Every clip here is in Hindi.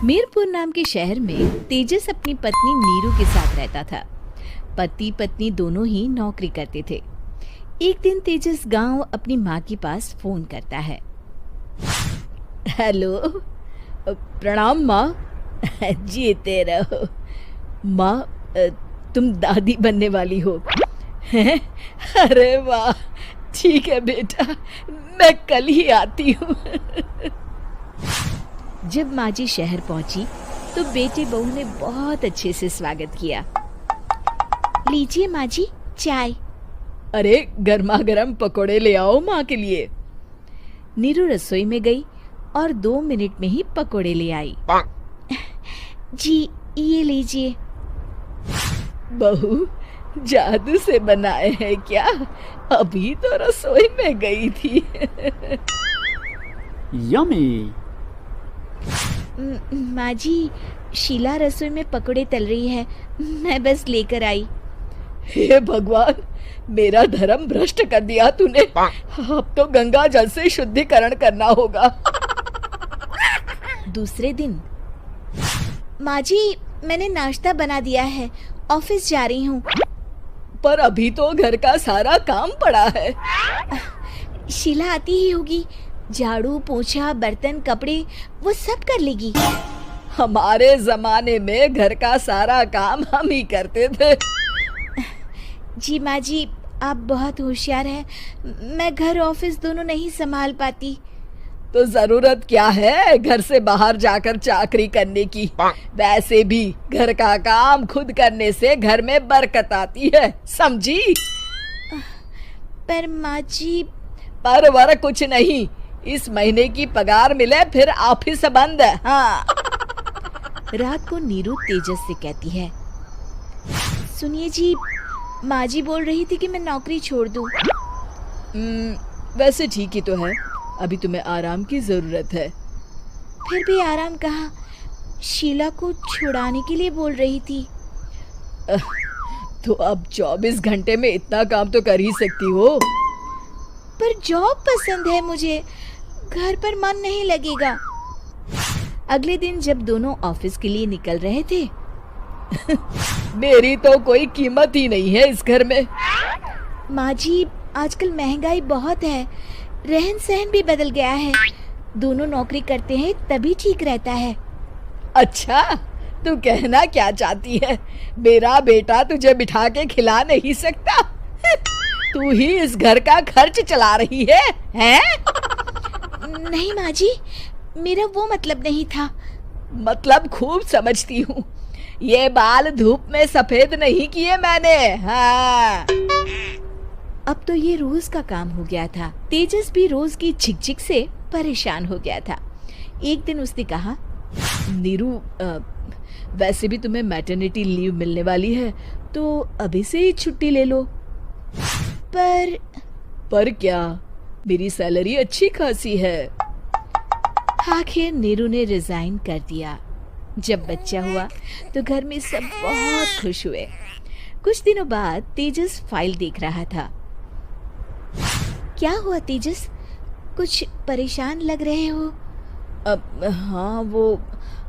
मीरपुर नाम के शहर में तेजस अपनी पत्नी नीरू के साथ रहता था। पति पत्नी दोनों ही नौकरी करते थे। एक दिन तेजस गांव अपनी माँ के पास फोन करता है। हेलो, प्रणाम माँ। जीते रहो माँ, तुम दादी बनने वाली हो हैं? अरे वाह, ठीक है बेटा, मैं कल ही आती हूँ। जब माँ जी शहर पहुंची तो बेटे बहू ने बहुत अच्छे से स्वागत किया। लीजिए माँ जी, चाय। अरे गर्मा गर्म पकोड़े ले आओ माँ के लिए। नीरू रसोई में गई और 2 मिनट में ही पकोड़े ले आई। जी ये लीजिए। बहू जादू से बनाए हैं क्या? अभी तो रसोई में गई थी। यम्मी। माँ जी, शीला रसोई में पकोड़े तल रही है, मैं बस लेकर आई। हे भगवान, मेरा धर्म भ्रष्ट कर दिया तूने। अब तो गंगा जल से शुद्धिकरण करना होगा। दूसरे दिन, माँ जी मैंने नाश्ता बना दिया है, ऑफिस जा रही हूँ। पर अभी तो घर का सारा काम पड़ा है। शीला आती ही होगी, झाड़ू पोछा बर्तन कपड़े वो सब कर लेगी। हमारे जमाने में घर का सारा काम हम ही करते थे। जी माँ जी, आप बहुत होशियार हैं, मैं घर ऑफिस दोनों नहीं संभाल पाती। तो जरूरत क्या है घर से बाहर जाकर चाकरी करने की? वैसे भी घर का काम खुद करने से घर में बरकत आती है, समझी? पर माँ जी। पर वर कुछ नहीं, इस महीने की पगार मिले फिर ऑफिस बंद है। हाँ। रात को नीरू तेजस से कहती है, सुनिए जी, माँ जी बोल रही थी कि मैं नौकरी छोड़ दूं। वैसे ठीक ही तो है, अभी तुम्हें आराम की जरूरत है। फिर भी आराम कहाँ, शीला को छुड़ाने के लिए बोल रही थी। तो अब 24 घंटे में इतना काम तो कर ही सकती हो। पर जॉब पसंद है मुझे, घर पर मन नहीं लगेगा। अगले दिन जब दोनों ऑफिस के लिए निकल रहे थे, मेरी तो कोई कीमत ही नहीं है इस घर में। माँ जी, आजकल महंगाई बहुत है, रहन सहन भी बदल गया है, दोनों नौकरी करते हैं तभी ठीक रहता है। अच्छा, तू कहना क्या चाहती है? मेरा बेटा तुझे बिठा के खिला नहीं सकता? तू ही इस घर का खर्च चला रही है, हैं? नहीं माँ जी, मेरा वो मतलब नहीं था। मतलब खूब समझती हूँ, ये बाल धूप में सफेद नहीं किए मैंने। हाँ। अब तो ये रोज का काम हो गया था। तेजस भी रोज की झिकझिक से परेशान हो गया था। एक दिन उसने कहा, नीरू, वैसे भी तुम्हें मैटरनिटी लीव मिलने वाली है, तो अभी से ही छुट्टी ले लो। पर क्या, मेरी सैलरी अच्छी खासी है। आखिर नीरू ने रिजाइन कर दिया। जब बच्चा हुआ तो घर में सब बहुत खुश हुए। कुछ दिनों बाद तेजस फाइल देख रहा था। क्या हुआ तेजस, कुछ परेशान लग रहे हो? हाँ, वो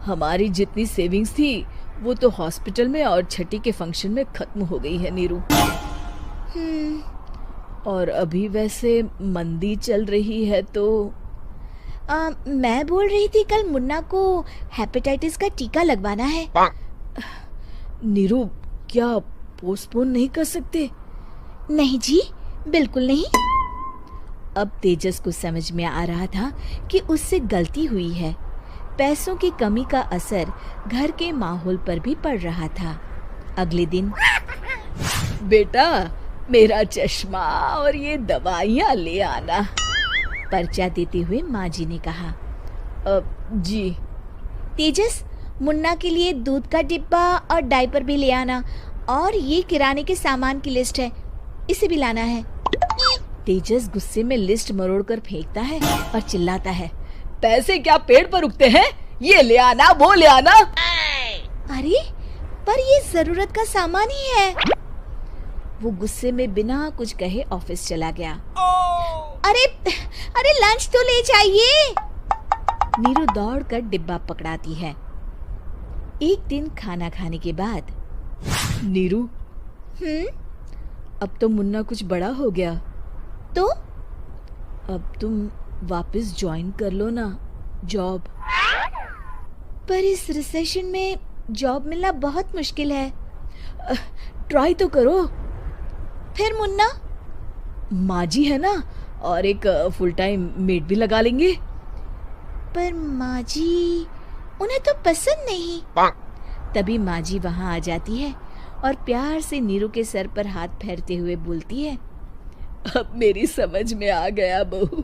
हमारी जितनी सेविंग्स थी वो तो हॉस्पिटल में और छठी के फंक्शन में खत्म हो गई है नीरू। और अभी वैसे मंदी चल रही है तो मैं बोल रही थी कल मुन्ना को हेपेटाइटिस का टीका लगवाना है। नीरू, क्या पोस्टपोन नहीं कर सकते? नहीं जी, बिल्कुल नहीं। अब तेजस को समझ में आ रहा था कि उससे गलती हुई है। पैसों की कमी का असर घर के माहौल पर भी पड़ रहा था। अगले दिन, बेटा मेरा चश्मा और ये दवाइयाँ ले आना, पर्चा देते हुए माँ जी ने कहा। जी। तेजस, मुन्ना के लिए दूध का डिब्बा और डायपर भी ले आना, और ये किराने के सामान की लिस्ट है, इसे भी लाना है। तेजस गुस्से में लिस्ट मरोड़कर फेंकता है और चिल्लाता है, पैसे क्या पेड़ पर उगते हैं? ये ले आना, वो ले आना। अरे पर ये जरूरत का सामान ही है। वो गुस्से में बिना कुछ कहे ऑफिस चला गया। अरे लंच तो ले जाइए। नीरू दौड़कर डिब्बा पकड़ाती है एक दिन खाना खाने के बाद, नीरू, अब तो मुन्ना कुछ बड़ा हो गया, तो अब तुम वापस ज्वाइन कर लो ना जॉब। पर इस रिसेशन में जॉब मिलना बहुत मुश्किल है। ट्राई तो करो। फिर मुन्ना, माँ जी है ना, और एक फुल टाइम मेड भी लगा लेंगे। पर माँ जी, उन्हें तो पसंद नहीं। तभी माँ जी वहाँ आ जाती है और प्यार से नीरू के सर पर हाथ फेरते हुए बोलती है, अब मेरी समझ में आ गया बहू,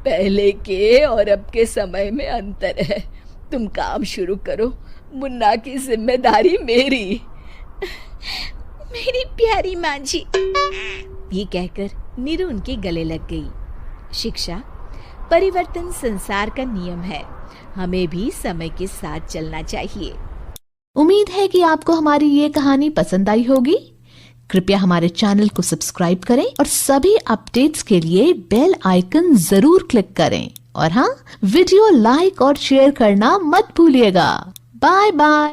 पहले के और अब के समय में अंतर है। तुम काम शुरू करो, मुन्ना की जिम्मेदारी मेरी। मेरी प्यारी माँ जी, ये कहकर नीरू उनके गले लग गई। शिक्षा, परिवर्तन संसार का नियम है, हमें भी समय के साथ चलना चाहिए। उम्मीद है कि आपको हमारी ये कहानी पसंद आई होगी। कृपया हमारे चैनल को सब्सक्राइब करें और सभी अपडेट्स के लिए बेल आइकन जरूर क्लिक करें। और हाँ, वीडियो लाइक और शेयर करना मत भूलिएगा। Bye bye.